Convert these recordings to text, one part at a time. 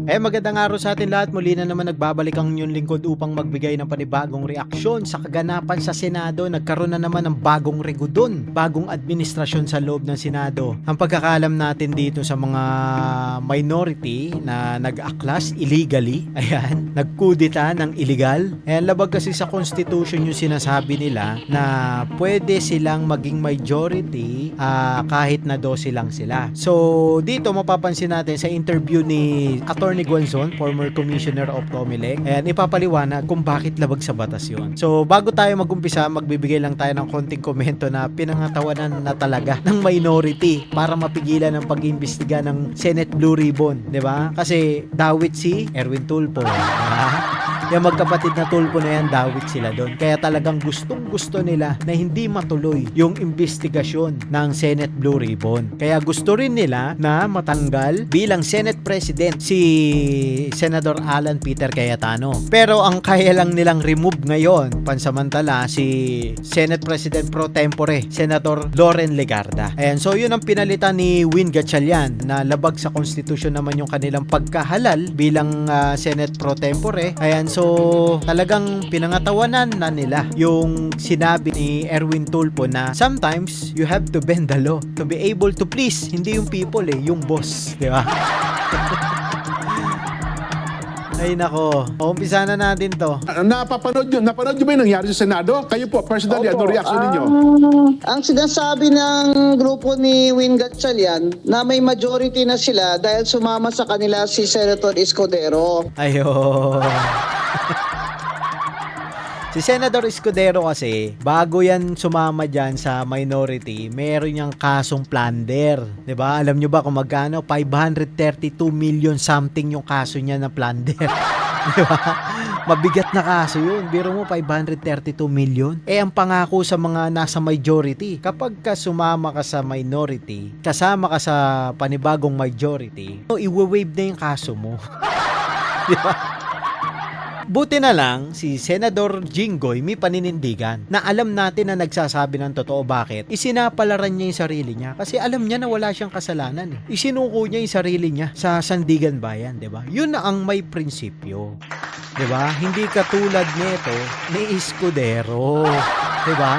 Magandang araw sa atin lahat. Muli na naman nagbabalik ang inyong lingkod upang magbigay ng panibagong reaksyon sa kaganapan sa Senado. Nagkaroon na naman ng bagong regudon, bagong administrasyon sa loob ng Senado. Ang pagkakalam natin dito sa mga minority na nag-aklas illegally, nagkudita ng illegal. Labag kasi sa Constitution yung sinasabi nila na pwede silang maging majority kahit na 12 lang sila. So dito mapapansin natin sa interview ni Attorney Guanzon, former Commissioner of COMELEC, ipapaliwanag kung bakit labag sa batas yun. So bago tayo mag-umpisa, magbibigay lang tayo ng konting komento na pinangatawanan na talaga ng minority para mapigilan ang pag-imbestiga ng Senate Blue Ribbon, di ba? Kasi dawit si Erwin Tulfo, yung magkapatid na Tulfo na yan, dawit sila doon. Kaya talagang gustong-gusto nila na hindi matuloy yung investigasyon ng Senate Blue Ribbon. Kaya gusto rin nila na matanggal bilang Senate President si Senador Alan Peter Cayetano. Pero ang kaya lang nilang remove ngayon, pansamantala, si Senate President Pro Tempore, Senator Loren Legarda. So yun ang pinalitan ni Win Gatchalian na labag sa Constitution naman yung kanilang pagkahalal bilang Senate Pro Tempore. So talagang pinangatawanan na nila yung sinabi ni Erwin Tulfo na sometimes you have to bend the law to be able to please, hindi yung people yung boss, di ba? Ay nako, umpisa na natin to. Napanood nyo ba yung nangyari sa Senado? Kayo po, personally, ano reaction ninyo? Ang sinasabi ng grupo ni Win Gatchalian na may majority na sila dahil sumama sa kanila si Senator Escudero. Ayun. Si Senator Escudero kasi, bago yan sumama dyan sa minority, meron niyang kasong plunder. 'Di ba? Alam nyo ba kung magkano? 532 million something yung kaso niya na plunder. 'Di ba? Mabigat na kaso yun. Biro mo 532 million. Ang pangako sa mga nasa majority, kapag ka sumama ka sa minority, kasama ka sa panibagong majority, i-waive na yung kaso mo. 'Di ba? Buti na lang, si Senador Jinggoy may paninindigan na alam natin na nagsasabi ng totoo. Bakit? Isinapalaran niya yung sarili niya kasi alam niya na wala siyang kasalanan. Isinuko niya yung sarili niya sa Sandigan Bayan, di ba? Yun na ang may prinsipyo. Di ba? Hindi katulad nito ni Escudero. Di ba?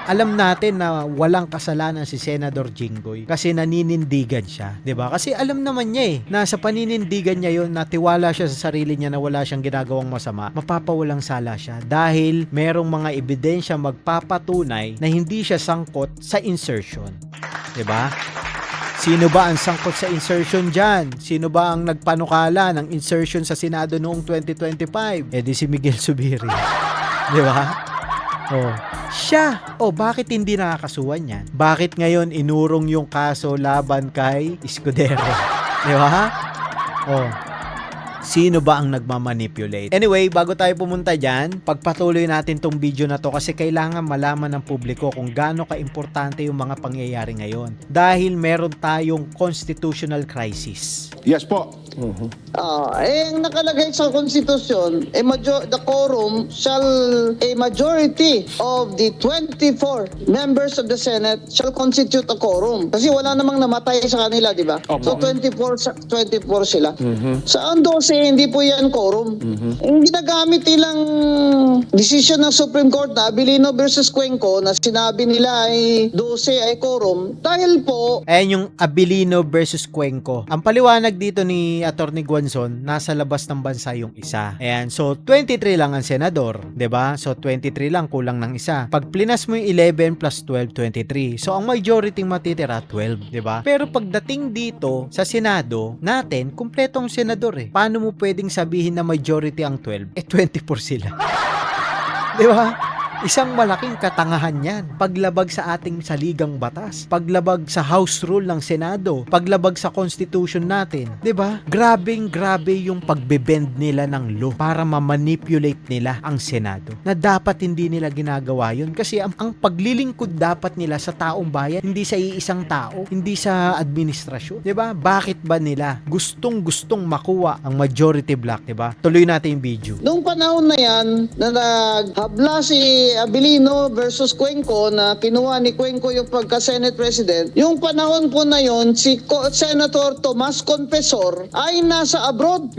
Alam natin na walang kasalanan si Senador Jinggoy kasi naninindigan siya, 'di ba? Kasi alam naman niya na sa paninindigan niya 'yon, natiwala siya sa sarili niya na wala siyang ginagawang masama, mapapawalang sala siya dahil merong mga ebidensya magpapatunay na hindi siya sangkot sa insertion, 'di ba? Sino ba ang sangkot sa insertion dyan? Sino ba ang nagpanukala ng insertion sa Senado noong 2025? Di si Miguel Zubiri, 'di ba? Siya. Bakit hindi nakakasuhan yan? Bakit ngayon inurong yung kaso laban kay Escudero? Di ba? Sino ba ang nagmamanipulate? Anyway, bago tayo pumunta dyan, pagpatuloy natin tong video na to kasi kailangan malaman ng publiko kung gaano ka-importante yung mga pangyayari ngayon. Dahil meron tayong constitutional crisis. Yes po. Ang nakalagay sa konstitusyon, the quorum shall a majority of the 24 members of the Senate shall constitute a quorum. Kasi wala namang namatay sa kanila, di ba? So 24 sila. Sa 12, hindi po yan quorum. Ang ginagamit nilang decision ng Supreme Court na Abilino versus Cuenco na sinabi nila ay 12 ay quorum dahil po yung Abilino versus Cuenco. Ang paliwanag dito ni Attorney Guanzon, nasa labas ng bansa yung isa. So 23 lang ang senador, 'di ba? So 23 lang, kulang ng isa. Pag plinas mo yung 11 plus 12, 23. So ang majority matitira 12, 'di ba? Pero pagdating dito sa Senado natin, kumpletong senador Paano mo pwedeng sabihin na majority ang 12? 24 sila. 'Di ba? Isang malaking katangahan yan. Paglabag sa ating saligang batas. Paglabag sa House Rule ng Senado. Paglabag sa Constitution natin. 'Di ba? Grabe yung pagbebend nila ng law para ma-manipulate nila ang Senado. Na dapat hindi nila ginagawa yun. Kasi ang paglilingkod dapat nila sa taong bayan, hindi sa iisang tao, hindi sa administrasyon. 'Di ba? Bakit ba nila gustong makuha ang majority block, 'di ba? Tuloy natin yung video. Noong panahon na yan, na naghabla si Abilino versus Cuenco na kinuha ni Cuenco yung pagka-Senate President, yung panahon po na yon si Senator Tomas Confesor ay nasa abroad.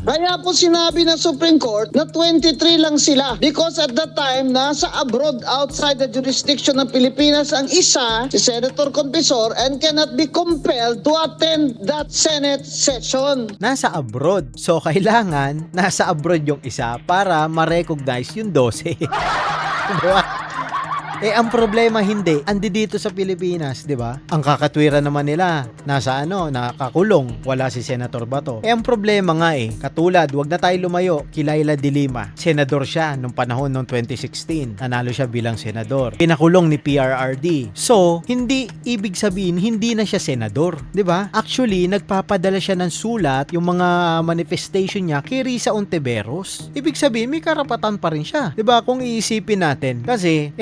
Kaya po sinabi ng Supreme Court na 23 lang sila because at that time nasa abroad outside the jurisdiction ng Pilipinas ang isa, si Senator Confesor, and cannot be compelled to attend that Senate session. Nasa abroad. So, kailangan nasa abroad yung isa para ma-recognize yung 12. Diba? Eh, ang problema hindi. Andi dito sa Pilipinas, di ba? Ang kakatwiran naman nila, nasa nakakulong. Wala si Senator Bato. Eh, ang problema nga katulad, wag na tayo lumayo, Kilaila de Lima. Senador siya nung panahon ng 2016. Nanalo siya bilang senador. Pinakulong ni PRRD. So, hindi ibig sabihin, hindi na siya senador. Di ba? Actually, nagpapadala siya ng sulat, yung mga manifestation niya, kay Risa Ontiveros. Ibig sabihin, may karapatan pa rin siya. Di ba? Kung iisipin natin. Kasi,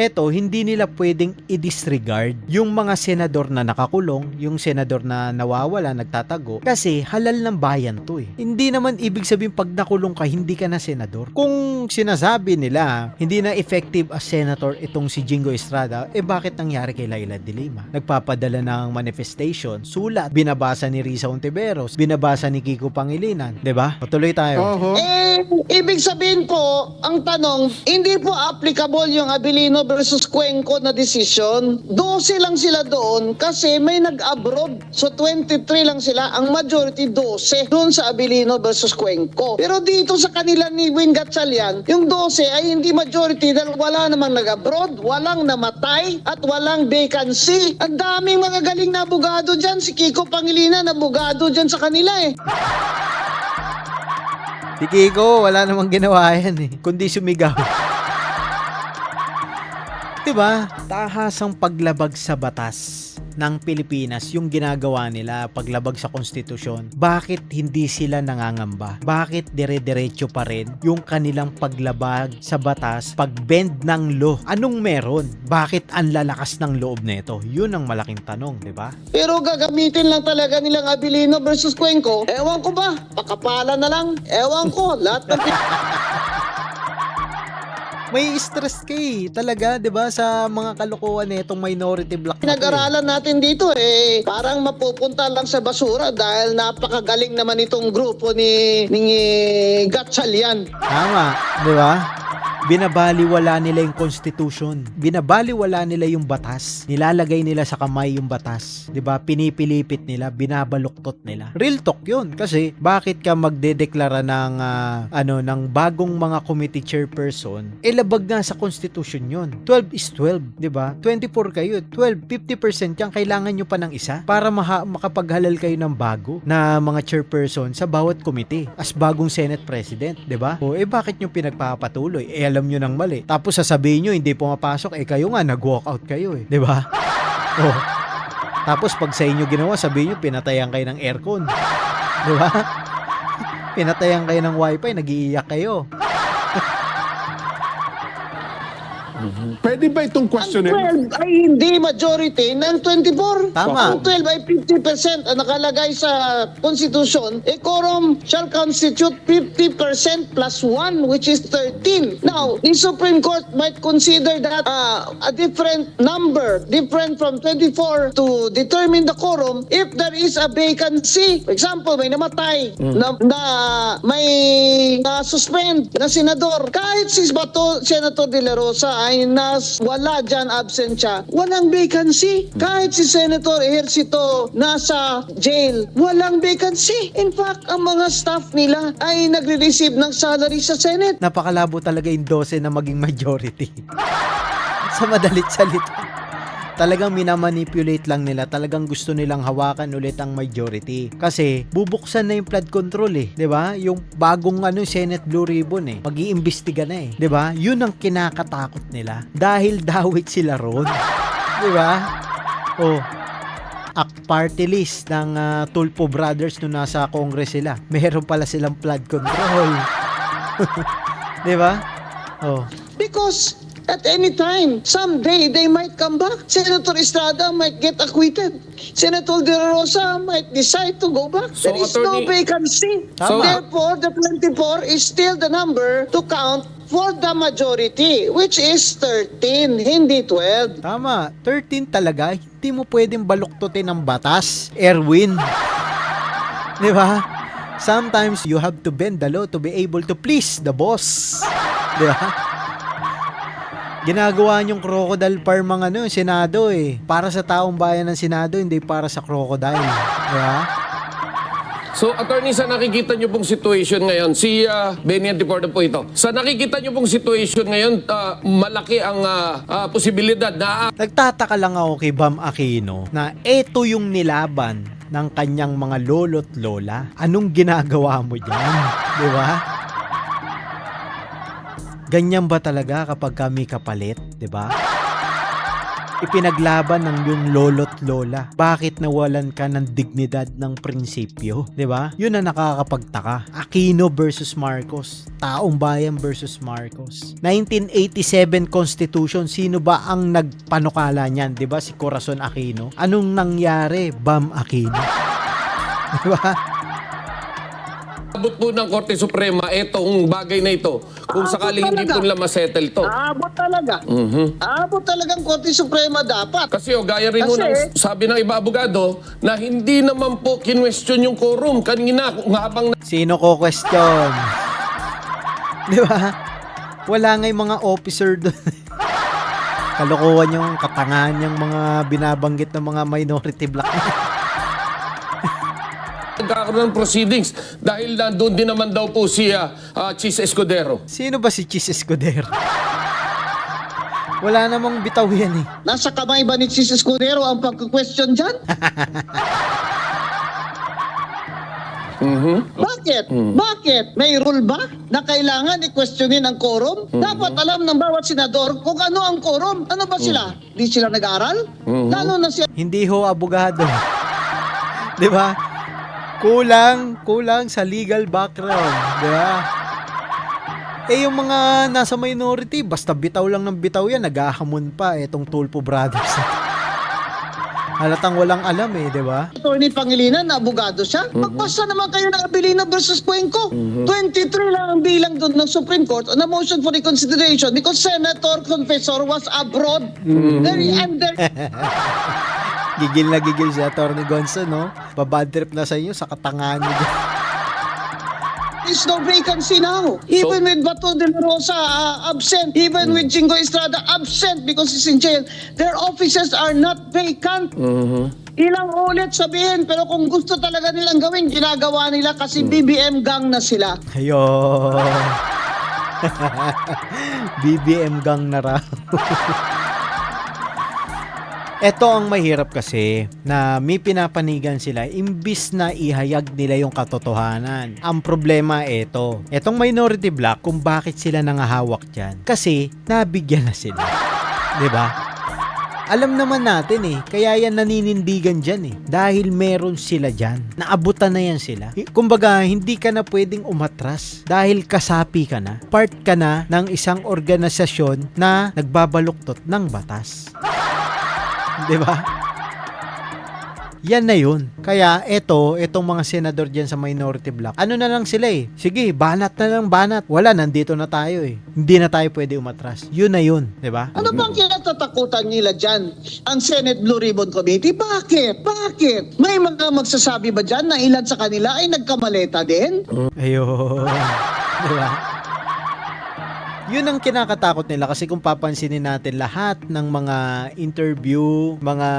hindi nila pwedeng i-disregard yung mga senador na nakakulong, yung senador na nawawala, nagtatago, kasi halal ng bayan to Hindi naman ibig sabihin pag nakulong ka, hindi ka na senador. Kung sinasabi nila, hindi na effective as senator itong si Jingo Estrada, bakit nangyari kay Laila de Lima? Nagpapadala ng manifestation, sulat, binabasa ni Risa Ontiveros, binabasa ni Kiko Pangilinan, 'di ba? Patuloy tayo. Ibig sabihin po, ang tanong, hindi po applicable yung Abilino versus Cuenco na decision. 12 lang sila doon kasi may nag-abroad. So 23 lang sila, ang majority 12 doon sa Abilino versus Cuenco. Pero dito sa kanila ni Win Gatchalian, yung 12 ay hindi majority dahil wala namang nag-abroad, walang namatay, at walang vacancy. Ang daming mga galing na abogado dyan. Si Kiko Pangilinan, abogado dyan sa kanila Si Kiko, wala namang ginawa yan kundi sumigaw. Diba? Tahasang paglabag sa batas ng Pilipinas yung ginagawa nila, paglabag sa konstitusyon. Bakit hindi sila nangangamba? Bakit dire-diretso pa rin yung kanilang paglabag sa batas, pagbend ng law? Anong meron? Bakit ang lalakas ng loob nito? Yun ang malaking tanong, di ba? Pero gagamitin lang talaga nilang Abilino versus Cuenco. Ewan ko ba? Pakapala na lang. Ewan ko. Lahat ng May stress talaga, 'di ba, sa mga kalokohan nitong minority bloc. pinag-aralan natin dito parang mapupunta lang sa basura dahil napakagaling naman itong grupo ni Gatchalian. Tama, 'di ba? Binabaliwala nila yung constitution. Binabaliwala nila yung batas. Nilalagay nila sa kamay yung batas. 'Di ba? Pinipilipit nila, binabaluktot nila. Real talk 'yun kasi bakit ka magdedeklara ng ng bagong mga committee chairperson? Labag nga sa constitution 'yun. 12 is 12, 'di ba? 24 kayo, 12, 50% yan kailangan nyo pa ng isa para makapaghalal kayo ng bago na mga chairperson sa bawat committee as bagong Senate President, 'di ba? O bakit nyo pinagpapatuloy? Alam nyo nang mali. Tapos sasabihin nyo hindi pumapasok, kayo nga nag-walkout kayo 'di ba? Tapos pag sa inyo ginawa, sabihin nyo pinatayan kayo ng aircon. 'Di ba? Pinatayan kayo ng wifi, nag-iiyak kayo. Pwede ba itong Ang questionnaire? 12 ay hindi majority ng 24. Tama. Ang 12 ay 50% ang nakalagay sa Constitution. A quorum shall constitute 50% plus 1, which is 13. Now, the Supreme Court might consider that a different number, different from 24 to determine the quorum if there is a vacancy. For example, may namatay na may suspend na senador. Kahit si Senator De La Rosa ay wala dyan, absent siya, walang vacancy. Kahit si Senator Ejercito nasa jail, walang vacancy. In fact, ang mga staff nila ay nagre-receive ng salary sa Senate. Napakalabo talaga yung 12 na maging majority. Sa madalit salita. Talagang minamanipulate lang nila. Talagang gusto nilang hawakan ulit ang majority. Kasi bubuksan na yung flood control 'di ba? Yung bagong Senate Blue Ribbon Mag-iimbestiga na 'di ba? Yun ang kinakatakot nila. Dahil dawit sila ron. 'Di ba? Party list ng Tulfo Brothers nung nasa Congress sila. Meron pala silang flood control. 'Di ba? Because at any time, someday, they might come back. Senator Estrada might get acquitted. Senator De La Rosa might decide to go back. So, there is no Attorney- vacancy. Tama. Therefore, the 24 is still the number to count for the majority, which is 13, hindi 12. Tama, 13 talaga. Hindi mo pwedeng baluktutin ng batas, Erwin. Di ba? Sometimes you have to bend the law to be able to please the boss. Di ba? Ginagawa niyong crocodile farm ang Senado eh. Para sa taong bayan ng Senado, hindi para sa crocodile. Di ba? So, attorney, sa nakikita niyo pong situation ngayon, si Benny Antiporto po ito. Sa nakikita niyo pong situation ngayon, malaki ang posibilidad na Nagtataka lang ako kay Bam Aquino na eto yung nilaban ng kanyang mga lolo't lola. Anong ginagawa mo dyan? Di ba? Ganyan ba talaga kapag kami kapalit? Di ba? Ipinaglaban ng yung lolo't lola. Bakit nawalan ka ng dignidad ng prinsipyo? 'Di ba? Yun ang nakakapagtaka. Aquino versus Marcos. Taong bayan versus Marcos. 1987 Constitution, sino ba ang nagpanukala niyan? 'Di ba si Corazon Aquino? Anong nangyari, Bam Aquino? 'Di ba? abot po ng Korte Suprema itong bagay na ito. Kung sakaling hindi po nila masettle to. Abot talaga. Abot talagang Korte Suprema dapat. Kasi gaya rin ho ng sabi ng iba abogado na hindi naman po kinwestiyon yung quorum kanina kung habang Sino ko question? Di ba? Wala nga yung mga officer doon. Kalokohan yung katangahan yung mga binabanggit ng mga minority black. nagkakaroon ng proceedings dahil doon din naman daw po si Chis Escudero. Sino ba si Chis Escudero? Wala namang bitaw yan eh. Nasa kamay ba ni Chis Escudero ang pag-question dyan? Bakit? Bakit? May rule ba na kailangan i-questionin ang quorum? Dapat alam ng bawat senador kung ano ang quorum. Ano ba sila? Di sila nag-aaral? Lalo na siya. Hindi ho abogado. 'Di ba? Kulang sa legal background, 'di ba? Eh yung mga nasa minority, basta bitaw lang ng bitaw yan, naghahamon pa etong Tulfo Brothers. Halatang walang alam eh, 'di ba? Attorney Pangilinan na abogado siya. Magpasa naman kayo ng Abilino versus Cuenco. 23 lang ang bilang doon ng Supreme Court on a motion for reconsideration because Senator Confessor was abroad. Gigil na gigil si Atty. Gonzo, no? Babad trip na sa inyo sa katangahan niyo. There's no vacancy now. Even with Bato de la Rosa absent, even with Jingo Estrada absent because he's in jail, their offices are not vacant. Ilang ulit sabihin, pero kung gusto talaga nilang gawin, ginagawa nila kasi BBM gang na sila. Ayun. BBM gang na raw. Ito ang mahirap kasi na may pinapanigan sila imbis na ihayag nila yung katotohanan. Ang problema ito. Etong minority black kung bakit sila nangahawak dyan. Kasi nabigyan na sila. 'Di ba? Alam naman natin eh. Kaya yan naninindigan dyan eh. Dahil meron sila dyan. Naabutan na yan sila. Kumbaga, hindi ka na pwedeng umatras. Dahil kasapi ka na. Part ka na ng isang organisasyon na nagbabaluktot ng batas. 'Di ba? Yan na yun. Kaya etong mga senador dyan sa minority block, ano na lang sila eh. Sige, banat na lang banat. Wala, nandito na tayo eh. Hindi na tayo pwede umatras. Yun na yun. 'Di ba? Ano bang kinatatakutan nila dyan? Ang Senate Blue Ribbon Committee? Bakit? Bakit? May mga magsasabi ba dyan na ilan sa kanila ay nagkamaleta din? Ayun. 'Di ba? Yun ang kinakatakot nila kasi kung papansinin natin lahat ng mga interview, mga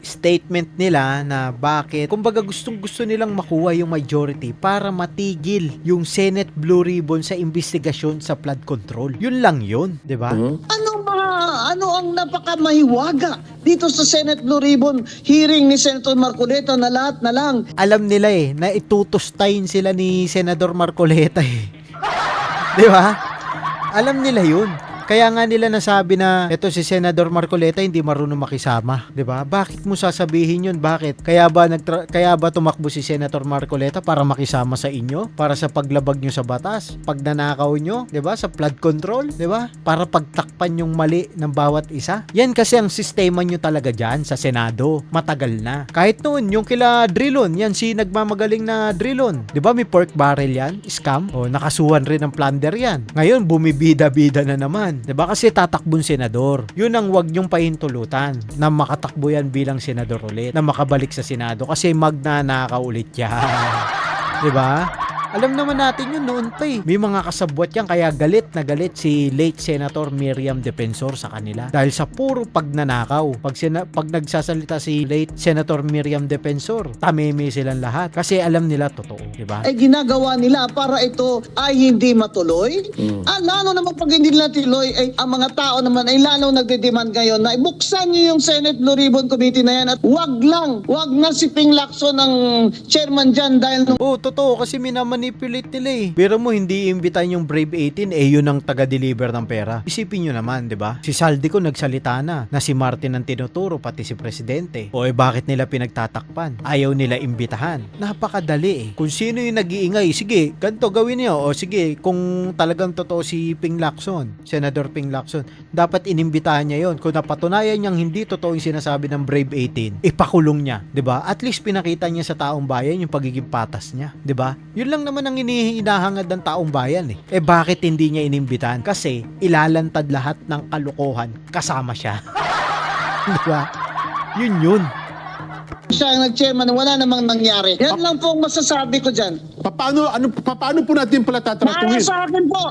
statement nila na bakit, kumbaga gustong-gusto nilang makuha yung majority para matigil yung Senate Blue Ribbon sa investigasyon sa flood control. Yun lang yun, di ba? Ano ang napakamahiwaga dito sa Senate Blue Ribbon hearing ni Senator Marcoleta na lahat na lang. Alam nila eh, na itutustayin sila ni Senador Marcoleta eh. Di ba? Alam nila yun. Kaya nga nila nasabi na ito si Senador Marcoleta hindi marunong makisama, 'di ba? Bakit mo sasabihin 'yun? Bakit? Kaya ba tumakbo si Senator Marcoleta para makisama sa inyo? Para sa paglabag nyo sa batas, pagnanakaw nyo, 'di ba? Sa flood control, 'di ba? Para pagtakpan yung mali ng bawat isa. Yan kasi ang sistema nyo talaga diyan sa Senado. Matagal na. Kahit noon yung kila Drilon, yan si nagmamagaling na Drilon. 'Di ba may pork barrel yan? Scam. O nakasuhan rin ng plunder yan. Ngayon bumibida-bida na naman. 'Di ba? Kasi tatakbong senador. Yun ang wag nyong pahintulutan na makatakbo yan bilang senador ulit, na makabalik sa Senado kasi magnanakaw ulit yan. 'Di ba? Alam naman natin yun noon pa eh. May mga kasabwat yan kaya galit na galit si late Senator Miriam Defensor sa kanila. Dahil sa puro pagnanakaw. Pag nagsasalita si late Senator Miriam Defensor, tameme silang lahat. Kasi alam nila totoo, di ba? Ay ginagawa nila para ito ay hindi matuloy. Lalo naman pag hindi nila tuloy, ay ang mga tao naman ay lalo nagde-demand ngayon na ibuksan niyo yung Senate Blue Ribbon Committee na yan at wag na si Ping Lacson ang chairman dyan dahil nung Totoo kasi minamanipulate nila eh. Pero mo hindi iimbitahan yung Brave 18 yun ang taga-deliver ng pera. Isipin nyo naman, di ba? Si Saldico nagsalita na si Martin ang tinuturo pati si Presidente. Bakit nila pinagtatakpan? Ayaw nila imbitahan. Napakadali eh. Kung sino yung nag-iingay, sige, ganito gawin niyo. Sige, kung talagang totoo si Ping Lacson, Senador Ping Lacson, dapat inimbitahan niya yon. Kung napatunayan niyang hindi totoo yung sinasabi ng Brave 18, ipakulong niya, di ba? At least pinakita niya sa taong bayan yung pagiging patas niya, di ba? Yun lang naman ang hinahangad ng taong bayan eh. Bakit hindi niya inimbitahan? Kasi ilalantad lahat ng kalokohan kasama siya. Di ba? Yun. siya ang nag-chairman, wala namang nangyari. Yan lang po ang masasabi ko dyan. Paano po natin pala Para tatratuhin? sa akin po,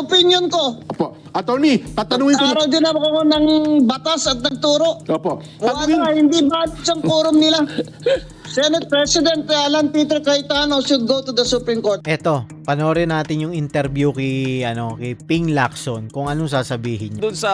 opinion ko. Opo. Attorney, tatanungin ko. Araw din ako ng batas at nagturo. Opo. Wala, hindi ba ang quorum nila? Senate President Alan Peter Cayetano should go to the Supreme Court. Eto, panoorin natin yung interview kay Ping Lacson kung anong sasabihin niya. Doon sa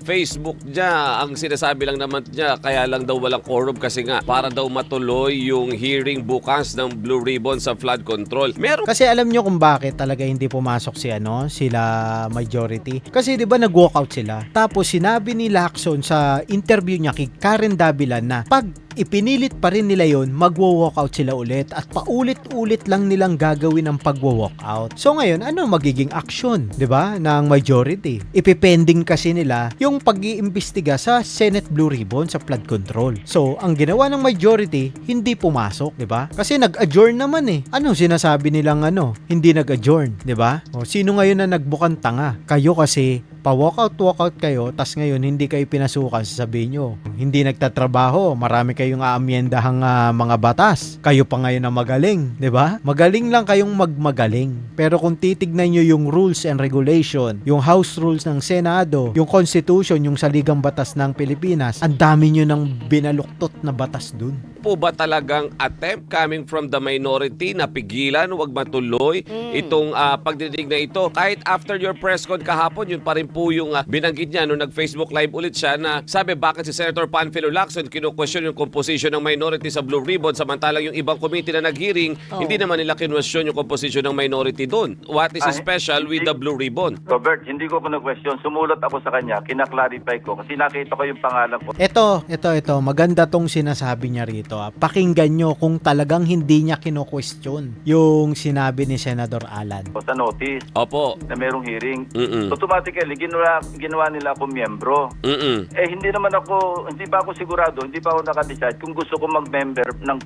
Facebook niya, ang sinasabi lang naman niya, kaya lang daw walang quorum kasi nga para daw matuloy yung hearing bukas ng Blue Ribbon sa flood control. Meron Kasi alam nyo kung bakit talaga hindi pumasok sila majority. Kasi 'di ba nag-walkout sila. Tapos sinabi ni Lacson sa interview niya kay Karen Davilan na pag ipinilit pa rin nila yon, magwo-walkout sila ulit at paulit-ulit lang nilang gagawin ang pagwo-walkout. So ngayon, ano magiging aksyon, 'di ba, ng majority? Ipipending kasi nila yung pag-iimbestiga sa Senate Blue Ribbon sa flood control. So, ang ginawa ng majority, hindi pumasok, 'di ba? Kasi nag-adjourn naman eh. Ano sinasabi nilang hindi nag-adjourn, 'di ba? O sino ngayon na nagbukang tanga? Kayo kasi pa-walkout kayo, tas ngayon hindi kayo pinasukan, sasabihin nyo, hindi nagtatrabaho, marami kayong aamyendahang mga batas. Kayo pa ngayon na magaling, 'di ba? Magaling lang kayong magmagaling. Pero kung titignan nyo yung rules and regulation, yung House Rules ng Senado, yung Constitution, yung saligang batas ng Pilipinas, ang dami nyo nang binaluktot na batas dun. po ba talagang attempt coming from the minority na pigilan, wag matuloy itong pagdidig na ito? Kahit after your press con kahapon, yun pa rin po yung binanggit niya nung nag-Facebook Live ulit siya na sabi bakit si Senator Panfilo Lacson kino-question yung composition ng minority sa Blue Ribbon samantalang yung ibang committee na nag-hearing, hindi naman nila kinwestiyon yung composition ng minority doon. What is special with the Blue Ribbon? Robert, hindi ko question. Sumulat ako sa kanya, kinaklarify ko kasi nakita ko yung pangalan ko. Ito, maganda tong sinasabi niya rito. Pakinggan nyo kung talagang hindi niya kino-question yung sinabi ni Senador Alan. Sa notice Opo. na merong hearing. Mm-mm. Automatically, ginawa nila ako miyembro. Mm-mm. Hindi pa ako sigurado, hindi pa ako nakadecide kung gusto ko mag-member ng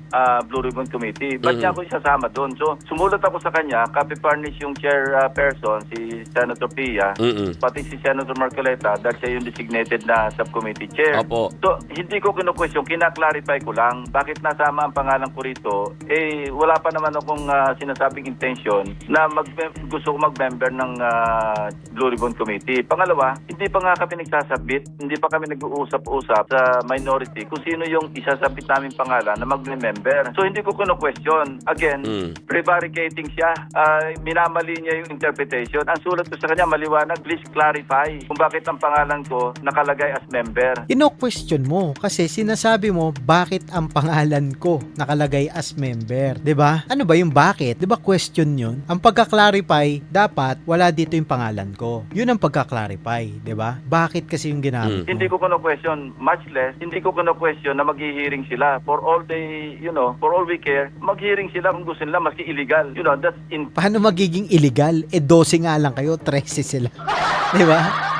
Blue Ribbon Committee. Ba't niya ako isasama doon? So, sumulat ako sa kanya, copy-furnish yung chairperson, si Senator Pia, pati si Senator Marcoleta, dahil siya yung designated na subcommittee chair. Opo. So, hindi ko kino-question, kinaklarify ko lang. Bakit nasama ang pangalan ko rito? Wala pa naman akong sinasabing intention na gusto ko mag-member ng Blue Ribbon Committee. Pangalawa, hindi pa nga kami nagsasabit, hindi pa kami nag-uusap-usap sa minority kung sino yung isasabit namin pangalan na mag-member. So, hindi ko kino-question. Again, prevaricating siya. Minamali niya yung interpretation. Ang sulat ko sa kanya, maliwanag, please clarify kung bakit ang pangalan ko nakalagay as member. Ino-question mo kasi sinasabi mo bakit ang pangalan pangalan ko nakalagay as member, 'di ba? Ano ba yung bakit? 'Di ba question 'yun? Ang pagka-clarify, dapat wala dito yung pangalan ko. 'Yun ang pagka-clarify, 'di ba? Bakit kasi yung ginamit mo? Hindi ko question, much less, hindi ko question na maghi-hearing sila. For all they, for all we care, mag-hearing sila kung gusto nila, maski illegal. That's in Paano magiging illegal? 12 nga lang kayo, 13 sila. 'Di ba?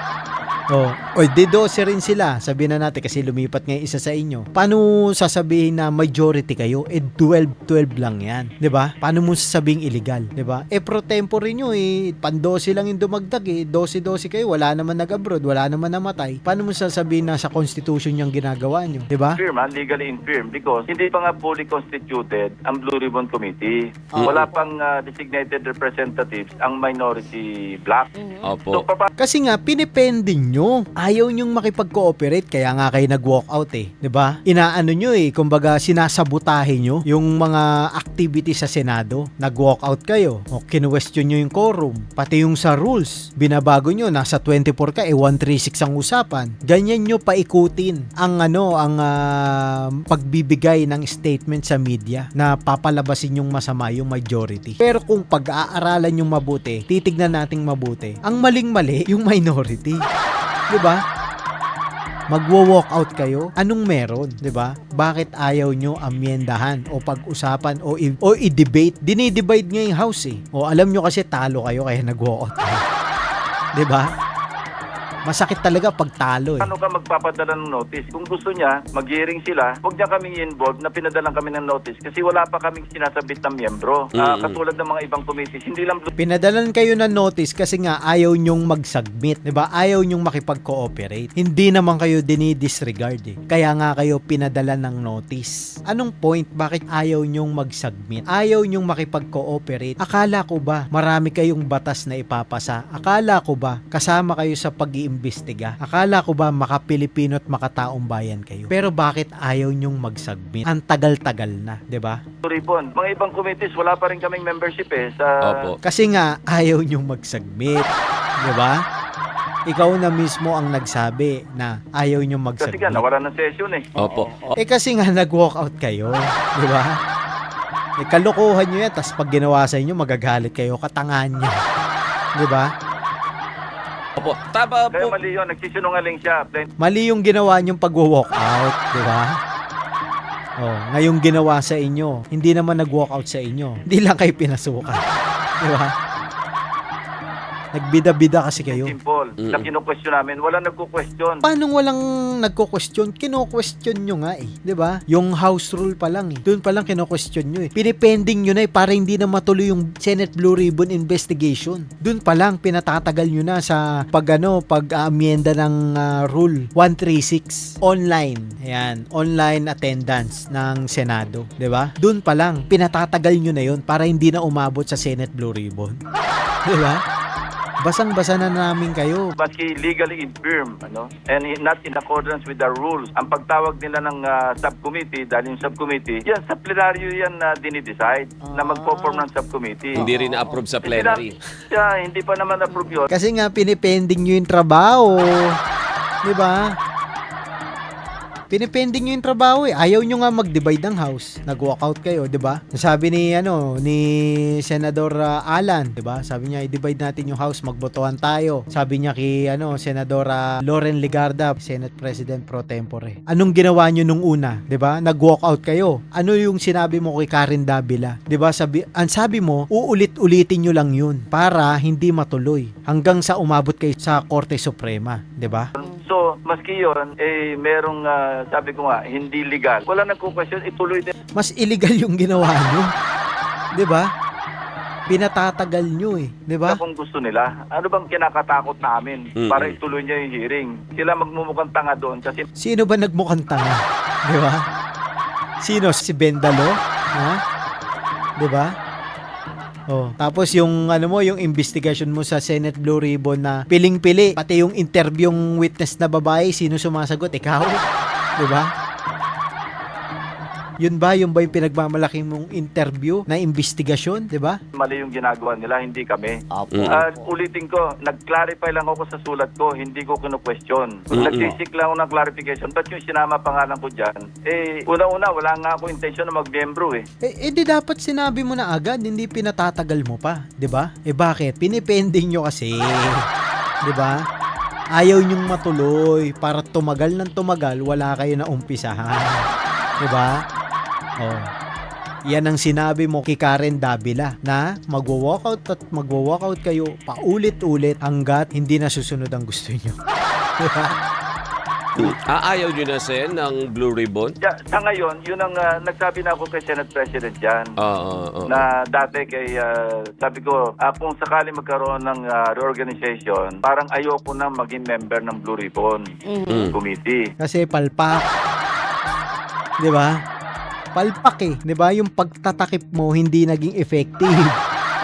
Di 12 rin sila. Sabihin na natin kasi lumipat nga yung isa sa inyo. Paano sasabihin na majority kayo? 12 lang yan. 'Di ba? Paano mo sasabing illegal? 'Di ba? Pro tempore nyo pan 12 lang yung dumagdag 12 kayo. Wala naman nag-abroad, wala naman namatay. Paano mo sasabihin na sa constitution yung ginagawa nyo? 'Di ba? infirm, legally infirm, because hindi pa nga fully constituted ang Blue Ribbon Committee. Wala pang designated representatives ang minority bloc. Opo. So, papa- Kasi nga, pinipending nyo. Ayaw nyong makipag-cooperate, kaya nga kayo nag-walkout 'di ba? Inaano nyo kumbaga sinasabotahe nyo yung mga activities sa Senado. Nag-walkout kayo. O kinu-question nyo yung quorum. Pati yung sa rules, binabago nyo, nasa 24 ka, 136 ang usapan. Ganyan nyo paikutin ang pagbibigay ng statement sa media na papalabasin yung masama yung majority. Pero kung pag-aaralan yung mabuti, titignan nating mabuti, ang maling-mali yung minority. 'Di ba? Magwo-walk out kayo, anong meron, 'di ba? Bakit ayaw nyo amyendahan o pag-usapan o i-debate? Dinidebate nga yung house O alam nyo kasi talo kayo kaya nag-walk out kayo. 'Di ba? Masakit talaga pag talo Paano ka magpapadala ng notice? Kung gusto niya, mag-hearing sila, huwag niya kaming involved na pinadalan kami ng notice kasi wala pa kaming sinasabit na miyembro. Katulad ng mga ibang committees, hindi lang Pinadalan kayo ng notice kasi nga ayaw nyong mag-submit, 'di ba? Ayaw nyong makipag-cooperate. Hindi naman kayo dinidisregard Kaya nga kayo pinadala ng notice. Anong point? Bakit ayaw nyong mag-submit? Ayaw nyong makipag-cooperate? Akala ko ba marami kayong batas na ipapasa? Akala ko ba kasama kayo sa pag-iimbestiga? Akala ko ba maka-Pilipino at makataong bayan kayo? Pero bakit ayaw nyong mag-submit? Ang tagal-tagal na, 'di ba? ribbon. Mga ibang committees, wala pa rin kaming membership sa... Opo. Kasi nga, ayaw nyong mag-submit. Di ba? Ikaw na mismo ang nagsabi na ayaw nyong Kasi mag-submit. nga, nawala ng session Opo. Kasi nga, nag-walk out kayo. Di ba? Kalukuhan nyo yan, tapos pag ginawa sa inyo, magagalit kayo, katangahan nyo. Di ba? Opo. Tama Kaya po. mali yun, nagsisinungaling siya. Mali yung ginawa nyong pag-walk out. Di ba? Ngayong ginawa sa inyo, hindi naman nag-walk out sa inyo. Hindi lang kayo pinasukan. Di ba? Nagbida-bida kasi kayo. Simple. Na kino-question namin, wala nagko-question. Paano walang nagko-question? Kino-question nyo nga 'di ba? Yung house rule pa lang Doon pa lang kino-question nyo Pinipending nyo na para hindi na matuloy yung Senate Blue Ribbon investigation. Doon pa lang pinatatagal nyo na sa pag-amienda ng rule 136 online. Ayan, online attendance ng Senado, 'di ba? Doon pa lang pinatatagal nyo na 'yon para hindi na umabot sa Senate Blue Ribbon. 'Di ba? Basang-basa na namin kayo. Maski legally infirm, and not in accordance with the rules. Ang pagtawag nila ng subcommittee, dahil yung subcommittee, yan sa plenaryo yan na dinidecide na mag-perform ng subcommittee. Hindi rin na-approve sa plenary. Hindi pa naman approve yun. Kasi nga pinipending nyo yung trabaho. 'Di ba? Pinipending nyo yung trabaho Ayaw nyo nga mag-divide ng house. Nag-walkout kayo, 'di ba? Sabi ni Senador Alan, 'di ba? Sabi niya i-divide natin yung house, magbotohan tayo. Sabi niya kay Senadora Loren Legarda, Senate President pro tempore. Anong ginawa nyo nung una, 'di ba? Nag-walkout kayo. Ano yung sinabi mo kay Karen Davila? 'Di ba? Sabi mo, uulit-ulitin nyo lang 'yun para hindi matuloy hanggang sa umabot kayo sa Korte Suprema, 'di ba? So, maski yun, merong, sabi ko nga, hindi legal. Wala nagko-question, ituloy din. Mas illegal yung ginawa nyo. 'Di ba? Pinatatagal nyo 'di ba? Kung gusto nila, ano bang kinakatakot namin para ituloy niya yung hearing? Sila magmumukhang tanga doon kasi Sino ba nagmukhang tanga? 'Di ba? Sino? Si Bendalo? Ha? 'Di ba? Tapos yung yung investigation mo sa Senate Blue Ribbon na piling-pili, pati yung interviewing witness na babae, sino sumasagot? Ikaw? 'Di ba? Yun ba yung pinagmamalaki mong interview na investigasyon, di ba? Mali yung ginagawa nila, hindi kami. Opo. Ulitin ko, nag-clarify lang ako sa sulat ko, hindi ko kinu-question. Nag-seek lang ako ng clarification. Ba't yung sinama pangalan ko dyan? Una-una, wala nga ako intensyon na mag-membro Di dapat sinabi mo na agad, hindi pinatatagal mo pa, di ba? Bakit? Pinipending nyo kasi, di ba? Ayaw nyong matuloy para tumagal ng tumagal, wala kayo na umpisahan. Di ba? Oh. Yan ang sinabi mo kay Karen Davila na magwo-walkout at magwo-walkout kayo paulit-ulit hanggat hindi na susunod ang gusto nyo. Di ba? Ayaw nyo na, Sen, ng Blue Ribbon? Sa ngayon, yun ang nagsabi na ako kay Senate President dyan. Oo. Na dati sabi ko, kung sakali magkaroon ng reorganization, parang ayoko na maging member ng Blue Ribbon Committee. Kasi palpak. 'Di ba? Palpak eh, 'di ba? Yung pagtatakip mo hindi naging effective,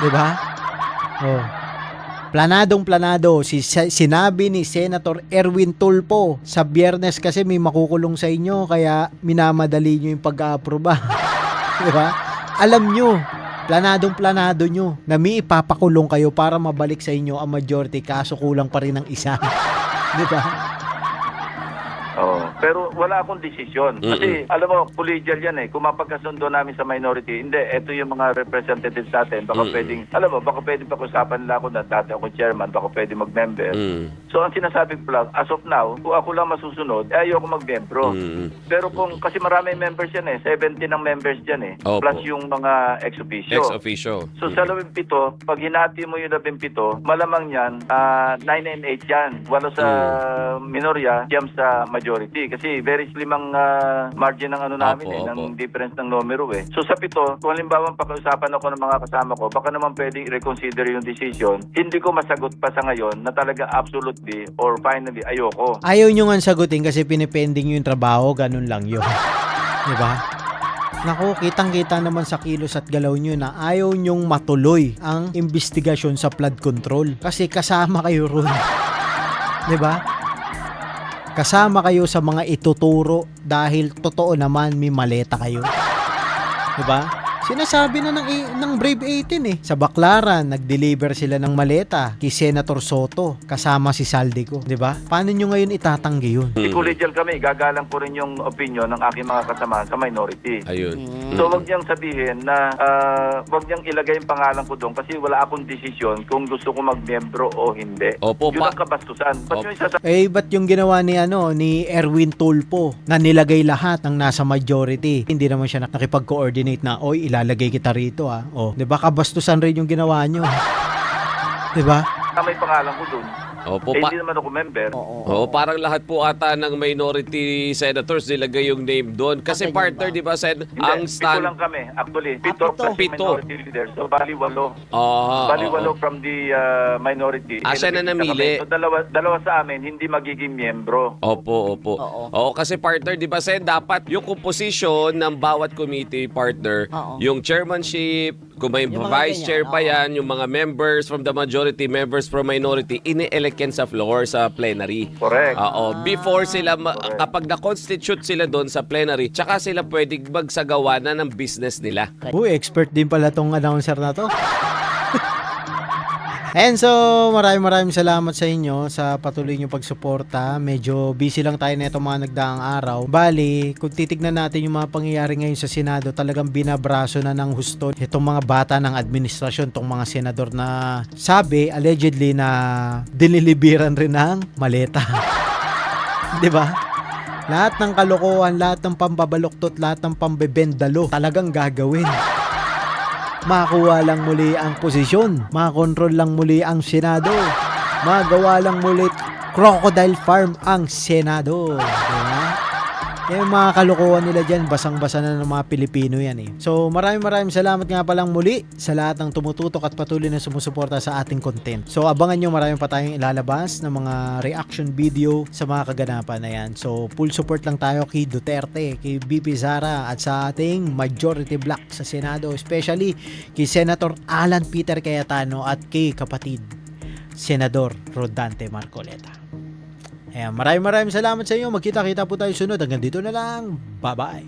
'di ba? Oh. Planadong-planado sinabi ni Senator Erwin Tulfo sa Biyernes kasi may makukulong sa inyo kaya minamadali nyo yung pag-aaproba. 'Di ba? Alam nyo, planadong-planado nyo na may ipapakulong kayo para mabalik sa inyo ang majority kaso kulang pa rin ng isa. 'Di ba? Pero wala akong desisyon. Kasi, alam mo, collegial yan Kung mapagkasundo namin sa minority, hindi, eto yung mga representatives natin. Baka pwedeng, alam mo, baka pwedeng pag-usapan nila ako na dati ako chairman, baka pwedeng mag-member. So, ang sinasabi ko lang, as of now, kung ako lang masusunod, ayoko mag-membro. Pero kung, kasi marami members yan 17 ang members dyan Opo. Plus yung mga ex-officio. Ex-officio. So, sa 17, pag hinati mo yung 17, malamang yan, 9 and 8 yan. 8 sa minorya, siyam sa majority. Kasi very slim ang margin ng namin ng difference ng numero So sa 7, kung halimbawa pakiusapan ako ng mga kasama ko, baka naman pwedeng i-reconsider yung decision. Hindi ko masagot pa sa ngayon na talaga absolutely or finally ayoko. Ayaw nyo nga sagutin kasi pinipending yung trabaho, ganun lang yun. 'Di ba? Naku, kitang-kita naman sa kilos at galaw nyo na ayaw nyong matuloy ang investigasyon sa flood control kasi kasama kayo ron. 'Di ba? Kasama kayo sa mga ituturo dahil totoo naman may maleta kayo. 'Di ba? Sinasabi na ng Brave 18 Sa Baclaran, nag-deliver sila ng maleta kay Senator Soto kasama si Saldico, 'di ba? Paano nyo ngayon itatanggi yun? Collegial kami, gagalang ko rin yung opinion ng aking mga kasama sa minority. Ayun. So wag niyang sabihin na wag niyang ilagay yung pangalan ko doon kasi wala akong desisyon kung gusto ko mag-membro o hindi. Opo, Yun ang kabastusan. Ba't yung isasabi Ba't yung ginawa ni Erwin Tulfo na nilagay lahat ng nasa majority? Hindi naman siya nakipag-coordinate na, oy, ilalagay kita rito O, 'di ba? Kabastusan rin yung ginawa nyo. 'Di ba? na may pangalan ko doon? Opo, Hindi naman ako member. Oo, parang lahat po ata ng minority senators nilagay yung name doon. Kasi partner, di ba, Sen, Hindi, ang pito stand... lang kami. Actually, pito plus Pito. minority leader. So, bali 8. Ah, Bali 8 from the minority. siya na namili. So, dalawa sa amin, hindi magiging miyembro. Opo. Oo, kasi partner, di ba, Sen, dapat yung composition ng bawat committee partner, yung chairmanship, kung may Yung mga vice chair ganyan, pa yan, yung mga members from the majority, members from minority, ini-elect yan sa floor, sa plenary. Correct. Oo, before sila, kapag na-constitute sila doon sa plenary, tsaka sila pwedeng magsagawa na ng business nila. Uy, expert din pala tong announcer na to. And so, maraming salamat sa inyo sa patuloy nyo pagsuporta. Medyo busy lang tayo na itong mga nagdaang araw. Bali, kung titignan natin yung mga pangyayari ngayon sa Senado, talagang binabraso na ng husto itong mga bata ng administrasyon, itong mga senador na sabi, allegedly, na dinilibiran rin ng maleta. 'Di ba? Lahat ng kalokohan, lahat ng pambabaluktot, lahat ng pambebendalo, talagang gagawin. Makakuha lang muli ang posisyon, makakontrol lang muli ang Senado, magawa lang muli crocodile farm ang Senado. Diba? Yung mga kalokohan nila dyan, basang-basa na ng mga Pilipino yan So maraming salamat nga palang muli sa lahat ng tumututok at patuloy na sumusuporta sa ating content. So abangan nyo, marami pa tayong ilalabas ng mga reaction video sa mga kaganapan na yan. So full support lang tayo kay Duterte, kay BP Sara at sa ating majority block sa Senado, especially kay Senator Alan Peter Cayetano at kay kapatid Senador Rodante Marcoleta. Ayan, maraming salamat sa inyo. Magkita-kita po tayo sunod. Hanggang dito na lang. Bye-bye.